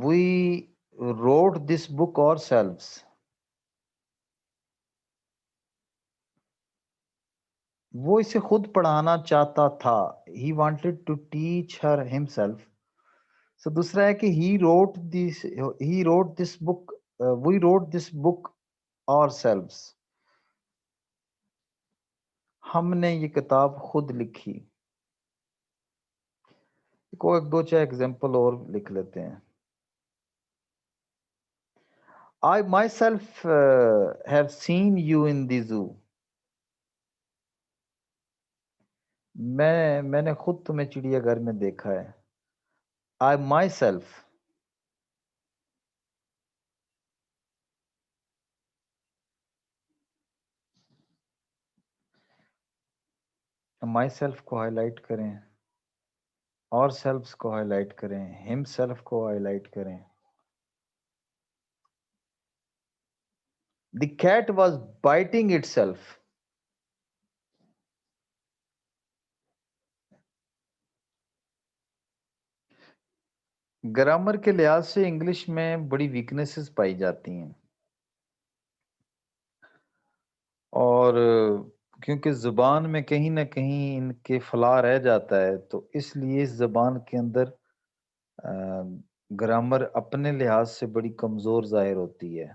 We wrote this book ourselves. وہ اسے خود پڑھانا چاہتا تھا. He wanted to teach her himself. So دوسرا ہے کہ he wrote this book, we wrote this book ourselves. ہم نے یہ کتاب خود لکھی. ایک دو چار ایگزامپل اور لکھ لیتے ہیں. I myself have seen you in the zoo. میں نے خود تمہیں چڑیا گھر میں دیکھا ہے. I myself کو ہائی لائٹ کریں, اور سیلفس کو ہائی لائٹ کریں, ہم سیلف کو ہائی لائٹ کریں. The cat was biting itself. Grammar کے لحاظ سے انگلش میں بڑی ویکنیسز پائی جاتی ہیں, اور کیونکہ زبان میں کہیں نہ کہیں ان کے فلا رہ جاتا ہے, تو اس لیے اس زبان کے اندر گرامر اپنے لحاظ سے بڑی کمزور ظاہر ہوتی ہے.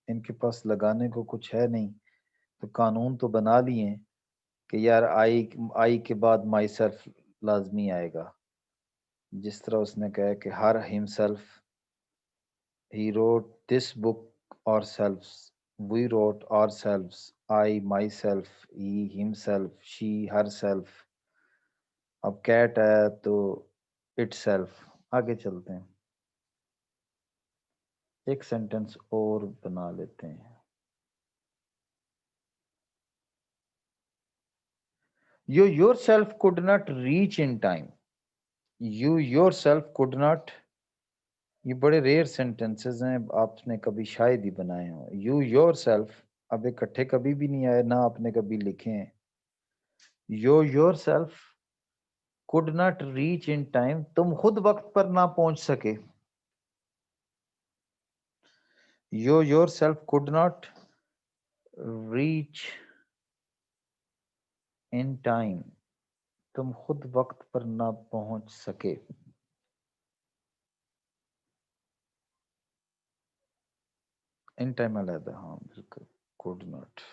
ان کے پاس لگانے کو کچھ ہے نہیں, تو قانون تو بنا لیے کہ یار آئی کے بعد مائی سیلف لازمی آئے گا. جس طرح اس نے کہا کہ ہر ہم سیلف, ہی روٹ دس بک اور سیلفس, وی روٹ اور سیلفس, آئی مائی سیلف, ہی ہم سیلف, شی ہر سیلف. اب کیٹ آیا تو اٹ سیلف. آگے چلتے ہیں, ایک سینٹنس اور بنا لیتے ہیں. You yourself could not reach in time. You yourself could not, یہ بڑے ریئر سینٹنسز ہیں, آپ نے کبھی شاید ہی بنائے ہوں. You yourself اب اکٹھے کبھی بھی نہیں آئے, نہ آپ نے کبھی لکھے ہیں. You yourself could not reach in time, تم خود وقت پر نہ پہنچ سکے. You yourself could not reach in time, تم خود وقت پر نہ پہنچ سکے. ان ٹائم علیحدہ, ہاں بالکل. could not.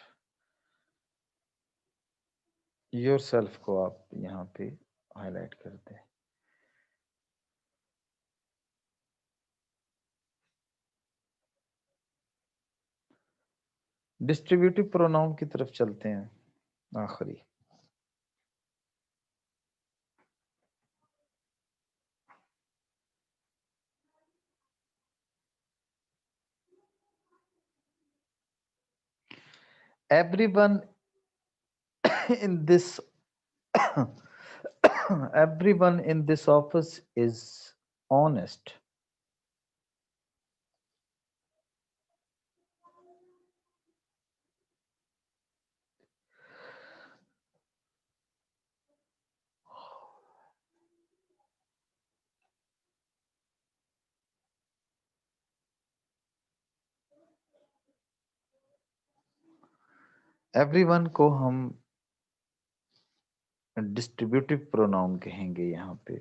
یور سیلف کو آپ یہاں پہ ہائی لائٹ کر دیں. ڈسٹریبیوٹیو پروناؤن کی طرف چلتے ہیں آخری. Every one in this everyone in this office is honest. everyone کو ہم ڈسٹریبیوٹیو پروناؤن کہیں گے. یہاں پہ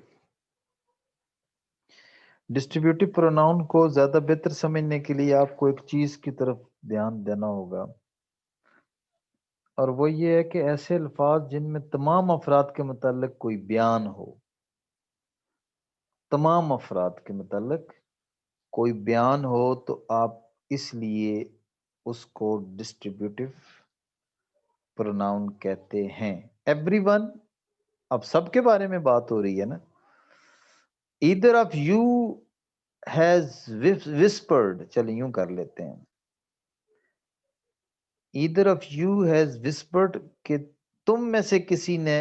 ڈسٹریبیوٹیو پروناؤن کو زیادہ بہتر سمجھنے کے لیے آپ کو ایک چیز کی طرف دھیان دینا ہوگا. اور وہ یہ ہے کہ ایسے الفاظ جن میں تمام افراد کے متعلق کوئی بیان ہو، تمام افراد کے متعلق کوئی بیان ہو تو آپ اس لیے اس کو ڈسٹریبیوٹیو پروناؤن کہتے ہیں. ایوری ون، اب سب کے بارے میں بات ہو رہی ہے نا. either of you has whispered، چلیں یوں کر لیتے ہیں. either of you has whispered کہ تم میں سے کسی نے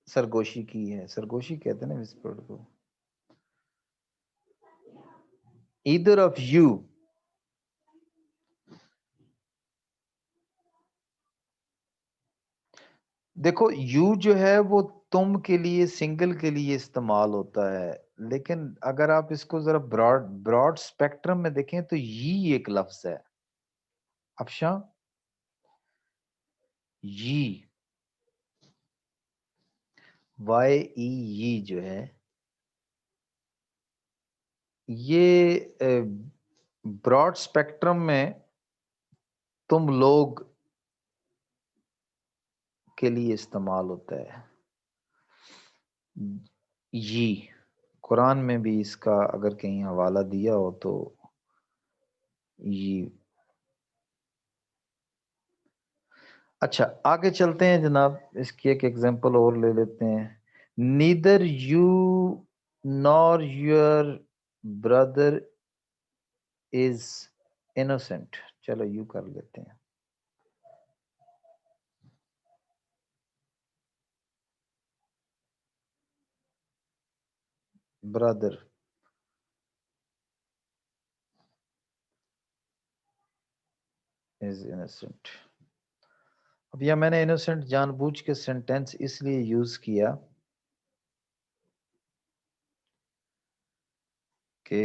سرگوشی کی ہے. سرگوشی کہتے ہیں نا whispered کو. either of you، دیکھو یو جو ہے وہ تم کے لیے سنگل کے لیے استعمال ہوتا ہے، لیکن اگر آپ اس کو ذرا براڈ اسپیکٹرم میں دیکھیں تو یہ ایک لفظ ہے. افشاں، یہ وائی ای جو ہے یہ براڈ اسپیکٹرم میں تم لوگ کے لیے استعمال ہوتا ہے. یہ قرآن میں بھی اس کا اگر کہیں حوالہ دیا ہو تو یہ. اچھا آگے چلتے ہیں جناب، اس کی ایک ایگزامپل اور لے لیتے ہیں. Neither you Noor your brother is innocent. چلو یو کر لیتے ہیں. برادر از انوسینٹ. اب یہ میں نے انوسینٹ جان بوجھ کے سینٹینس اس لیے یوز کیا کہ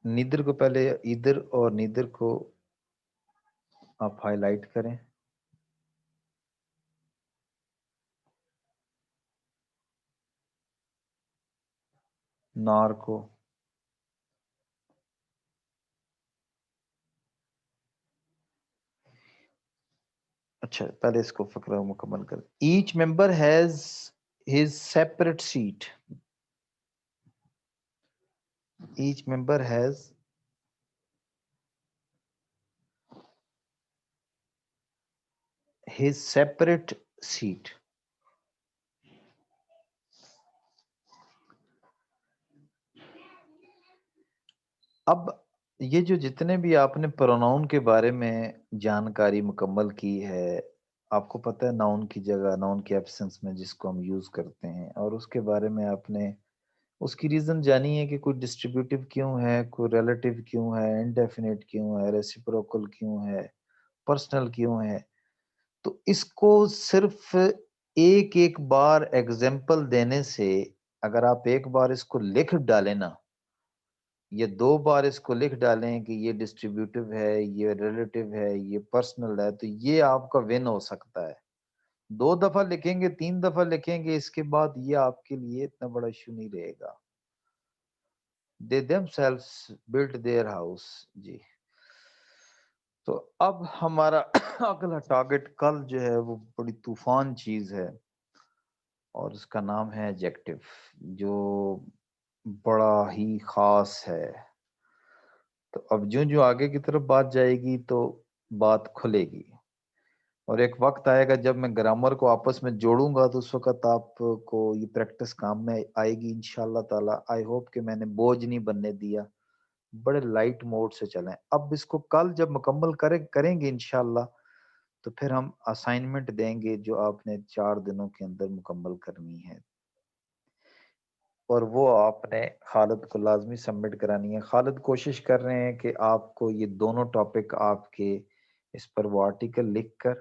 نیدر کو پہلے ادھر اور نیدر کو آپ ہائی لائٹ کریں. نار کو اچھا پہلے اس کو فقرہ مکمل کر. Each member has his separate seat. Each member has his separate seat. اب یہ جو جتنے بھی آپ نے پروناؤن کے بارے میں جانکاری مکمل کی ہے، آپ کو پتہ ہے ناؤن کی جگہ، ناؤن کے ایبسنس میں جس کو ہم یوز کرتے ہیں، اور اس کے بارے میں آپ نے اس کی ریزن جانی ہے کہ کوئی ڈسٹریبیوٹیو کیوں ہے، کوئی ریلیٹیو کیوں ہے، انڈیفینیٹ کیوں ہے، ریسیپروکل کیوں ہے، پرسنل کیوں ہے. تو اس کو صرف ایک ایک بار ایگزامپل دینے سے، اگر آپ ایک بار اس کو لکھ ڈالیں نا، یہ دو بار اس کو لکھ ڈالیں کہ یہ ڈسٹریبیوٹیو ہے، یہ ریلیٹیو ہے، یہ پرسنل ہے، تو یہ آپ کا ون ہو سکتا ہے. 2 دفعہ لکھیں گے، 3 دفعہ لکھیں گے، اس کے بعد یہ آپ کے لیے اتنا بڑا ایشو نہیں رہے گا. they themselves built their house. جی تو اب ہمارا اگلا ٹارگٹ کل جو ہے وہ بڑی طوفان چیز ہے، اور اس کا نام ہے ایڈجیکٹو، جو بڑا ہی خاص ہے. تو اب جو آگے کی طرف بات جائے گی تو بات کھلے گی، اور ایک وقت آئے گا جب میں گرامر کو آپس میں جوڑوں گا تو اس وقت آپ کو یہ پریکٹس کام میں آئے گی انشاءاللہ تعالی. آئی ہوپ کہ میں نے بوجھ نہیں بننے دیا، بڑے لائٹ موڈ سے چلیں. اب اس کو کل جب مکمل کریں گے انشاءاللہ، تو پھر ہم اسائنمنٹ دیں گے جو آپ نے 4 دنوں کے اندر مکمل کرنی ہے، اور وہ آپ نے خالد کو لازمی سبمٹ کرانی ہے. خالد کوشش کر رہے ہیں کہ آپ کو یہ دونوں ٹاپک آپ کے اس پر وہ آرٹیکل لکھ کر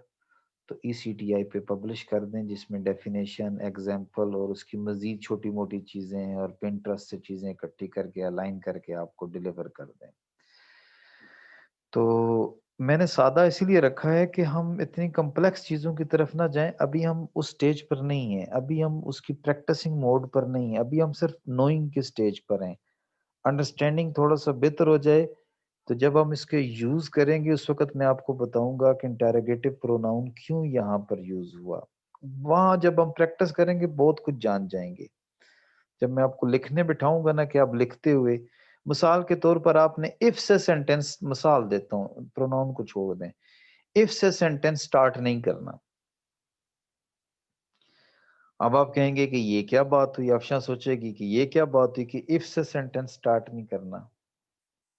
تو ای سی ٹی آئی پہ پبلش کر دیں، جس میں ڈیفینیشن، ایگزامپل اور اس کی مزید چھوٹی موٹی چیزیں اور پنٹرسٹ سے چیزیں اکٹھی کر کے الائن کر کے آپ کو ڈیلیور کر دیں. تو میں نے سادہ اسی لیے رکھا ہے کہ ہم اتنی کمپلیکس چیزوں کی طرف نہ جائیں. ابھی ہم اس سٹیج پر نہیں ہیں، ابھی ہم اس کی پریکٹسنگ موڈ پر نہیں ہیں، ابھی ہم صرف نوئنگ کے سٹیج پر ہیں. انڈرسٹینڈنگ تھوڑا سا بہتر ہو جائے تو جب ہم اس کے یوز کریں گے اس وقت میں آپ کو بتاؤں گا کہ انٹیروگیٹو پروناؤن کیوں یہاں پر یوز ہوا. وہاں جب ہم پریکٹس کریں گے بہت کچھ جان جائیں گے. جب میں آپ کو لکھنے بٹھاؤں گا نا کہ آپ لکھتے ہوئے مثال کے طور پر آپ نے اف سے سینٹینس، مثال دیتا ہوں، پروناؤن کو چھوڑ دیں، اف سے سینٹینس سٹارٹ نہیں کرنا. اب آپ کہیں گے کہ یہ کیا بات ہوئی، افشاں سوچے گی کہ یہ کیا بات ہوئی کہ اف سے سینٹینس سٹارٹ نہیں کرنا.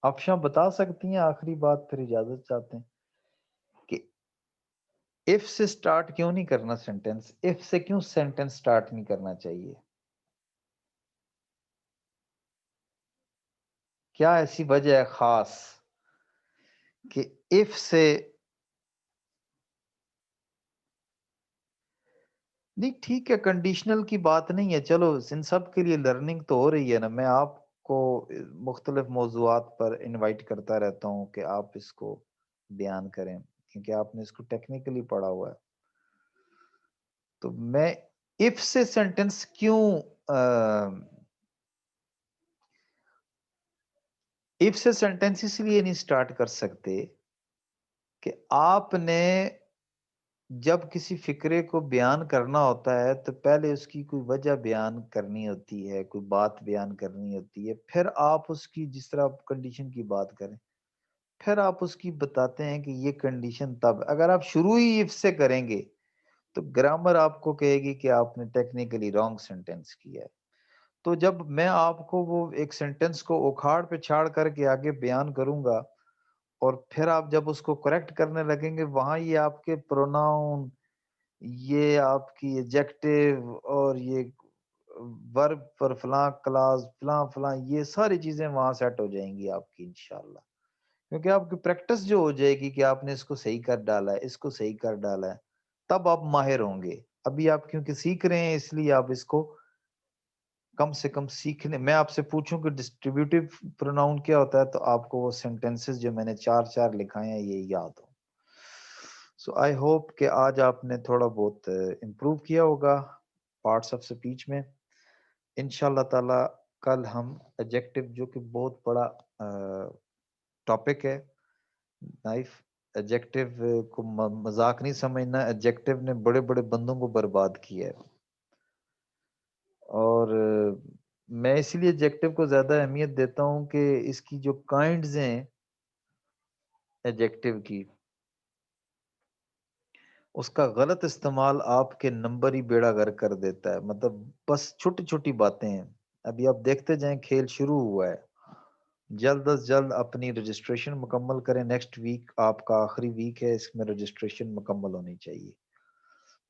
افشاں بتا سکتی ہیں آخری بات، پھر اجازت چاہتے ہیں کہ اف سے سٹارٹ کیوں نہیں کرنا سینٹینس، اف سے کیوں سینٹینس سٹارٹ نہیں کرنا چاہیے؟ کیا ایسی وجہ ہے خاص کہ اف سے نہیں؟ ٹھیک ہے، کنڈیشنل کی بات نہیں ہے، چلو ان سب کے لیے لرننگ تو ہو رہی ہے نا. میں آپ کو مختلف موضوعات پر انوائٹ کرتا رہتا ہوں کہ آپ اس کو بیان کریں، کیونکہ آپ نے اس کو ٹیکنیکلی پڑھا ہوا ہے. تو میں اف سے سینٹینس کیوں اف سے سینٹینس اس لیے نہیں سٹارٹ کر سکتے کہ آپ نے جب کسی فکرے کو بیان کرنا ہوتا ہے تو پہلے اس کی کوئی وجہ بیان کرنی ہوتی ہے، کوئی بات بیان کرنی ہوتی ہے، پھر آپ اس کی، جس طرح آپ کنڈیشن کی بات کریں، پھر آپ اس کی بتاتے ہیں کہ یہ کنڈیشن تب. اگر آپ شروع ہی اف سے کریں گے تو گرامر آپ کو کہے گی کہ آپ نے ٹیکنیکلی رانگ سینٹینس کیا ہے. تو جب میں آپ کو وہ ایک سینٹینس کو اکھاڑ پہ چھاڑ کر کے آگے بیان کروں گا اور پھر آپ جب اس کو کریکٹ کرنے لگیں گے، وہاں یہ آپ کے پروناؤن، یہ آپ کی ایجیکٹیو اور یہ ورب پر فلاں کلاس فلاں فلاں، یہ ساری چیزیں وہاں سیٹ ہو جائیں گی آپ کی انشاءاللہ. کیونکہ آپ کی پریکٹس جو ہو جائے گی کہ آپ نے اس کو صحیح کر ڈالا ہے، اس کو صحیح کر ڈالا ہے، تب آپ ماہر ہوں گے. ابھی آپ کیونکہ سیکھ رہے ہیں اس لیے آپ اس کو کم سے کم سیکھنے. میں آپ سے پوچھوں کہ ڈسٹریبیوٹیو پروناؤن کیا ہوتا ہے تو آپ کو وہ سینٹینسز جو میں نے چار چار لکھائے ہیں یہ یاد ہو. سو آئی ہوپ کہ آج آپ نے تھوڑا بہت امپروو کیا ہوگا پارٹس آف سپیچ میں. انشاءاللہ تعالی کل ہم ایڈجیکٹو، جو کہ بہت بڑا ٹاپک ہے، نائف ایڈجیکٹو کو مذاق نہیں سمجھنا. ایڈجیکٹو نے بڑے بڑے بندوں کو برباد کیا ہے، اور میں اسی لیے ایڈجیکٹو کو زیادہ اہمیت دیتا ہوں کہ اس کی جو کائنڈز ہیں ایڈجیکٹو کی، اس کا غلط استعمال آپ کے نمبر ہی بیڑا غرق کر دیتا ہے. مطلب بس چھوٹی چھوٹی باتیں ہیں. ابھی آپ دیکھتے جائیں، کھیل شروع ہوا ہے. جلد از جلد اپنی رجسٹریشن مکمل کریں. نیکسٹ ویک آپ کا آخری ویک ہے، اس میں رجسٹریشن مکمل ہونی چاہیے.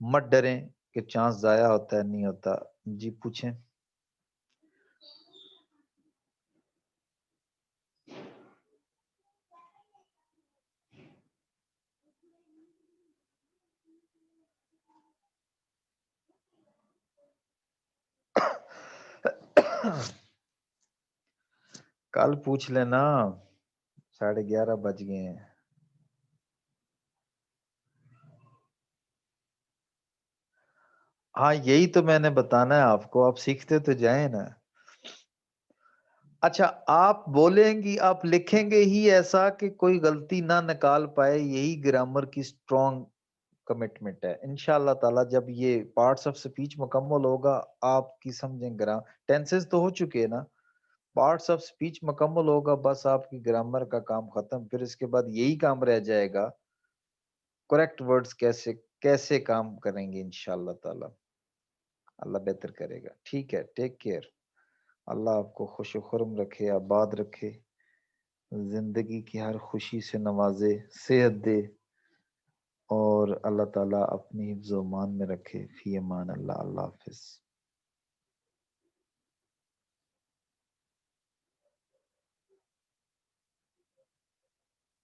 مت ڈریں کہ چانس ضائع ہوتا ہے، نہیں ہوتا. جی پوچھیں. کل پوچھ لینا، 11:30 بج گئے ہیں. ہاں یہی تو میں نے بتانا ہے آپ کو، آپ سیکھتے تو جائیں نا. اچھا آپ بولیں گی، آپ لکھیں گے ہی ایسا کہ کوئی غلطی نہ نکال پائے، یہی گرامر کی سٹرونگ کمٹمنٹ ہے. انشاءاللہ تعالی جب یہ پارٹس آف سپیچ مکمل ہوگا، آپ کی سمجھیں ٹینسز تو ہو چکے نا، پارٹس آف سپیچ مکمل ہوگا، بس آپ کی گرامر کا کام ختم. پھر اس کے بعد یہی کام رہ جائے گا، کریکٹ ورڈز کیسے کیسے کام کریں گے. انشاءاللہ تعالی اللہ بہتر کرے گا. ٹھیک ہے، ٹیک کیئر. اللہ آپ کو خوش و خرم رکھے، آباد رکھے، زندگی کی ہر خوشی سے نوازے، صحت دے، اور اللہ تعالیٰ اپنی حفظ و امان میں رکھے. فی امان اللہ. اللہ حافظ.